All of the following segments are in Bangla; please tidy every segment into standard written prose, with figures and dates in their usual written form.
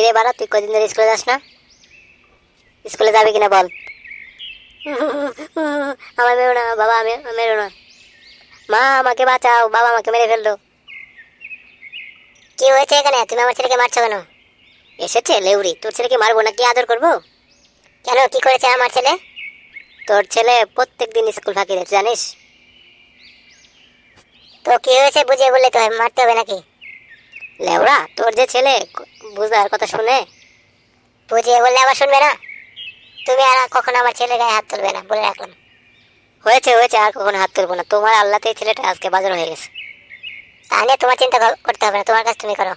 কিরে বাড়া, তুই কদিন ধরে স্কুলে যাস না? স্কুলে যাবে কিনা বল। আমার মেরো না বাবা, আমি মেরো না। মা আমাকে বাঁচাও, বাবা আমাকে মেরে ফেললো। কি হয়েছে এখানে? তুমি আমার ছেলেকে মারছো কেন? এসেছে লেউরি, তোর ছেলেকে মারবো না কি আদর করবো? কেন, কি করেছে আমার ছেলে? তোর ছেলে প্রত্যেক দিন স্কুল ফাঁকি দিচ্ছে জানিস? তো কি হয়েছে বুঝিয়ে বললে তো মারতে হবে নাকি? লেওড়া, তোর যে ছেলে বুঝার কথা শুনে। বুঝিয়ে বললে আবার শুনবে না? তুমি আর কখনো আমার ছেলে গায়ে হাত তুলবে না বলে রাখলাম। হয়েছে হয়েছে, আর কখনো হাত তুলবো না। তোমার আল্লাতেই ছেলেটা আজকে বাজার হয়ে গেছে। তাহলে তোমার চিন্তা করতে হবে না, তোমার কাজ তুমি করো।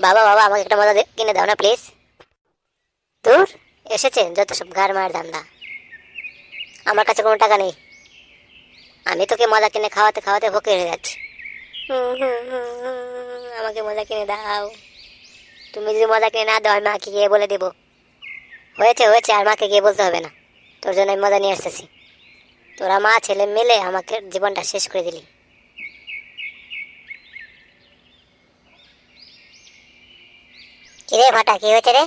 বাবা বাবা, আমাকে একটা মজা কিনে দাও না প্লিজ। দূর, এসেছে যত সব গার মার ধান্দা। আমার কাছে কোনো টাকা নেই, আমি তোকে মজা কিনে খাওয়াতে খাওয়াতে ফকির হয়ে যাচ্ছি। আমাকে মজা কিনে দাও। তুমি যদি মজা কিনে না দাও, আমি মাকে গিয়ে বলে দেবো। হয়েছে হয়েছে, আর মাকে গিয়ে বলতে হবে না। তোর জন্য আমি মজা নিয়ে আসতেছি। তোরা মা ছেলে মিলে আমাকে জীবনটা শেষ করে দিলি। কিরে ফাটা, কি হয়েছে রে?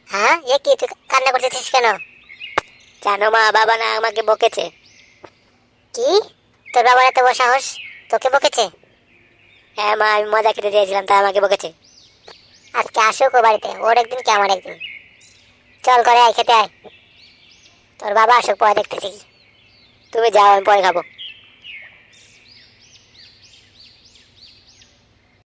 হ্যাঁ, এ কি, তুই কান্না করতেছিস কেন? জানো মা, বাবা না আমাকে বকেছে। কি? তোর বাবার এত বড় সাহস, তোকে বকেছে? হ্যাঁ মা, আমি মজা খেতে চেয়েছিলাম তাই আমাকে বকেছে। আজকে আসুক ও বাড়িতে, ওর একদিন কি আমার একদিন। চল করে আয়, খেতে আয়। তোর বাবা আসুক, পরে দেখতেছি। তুমি যাও, আমি পরে খাবো।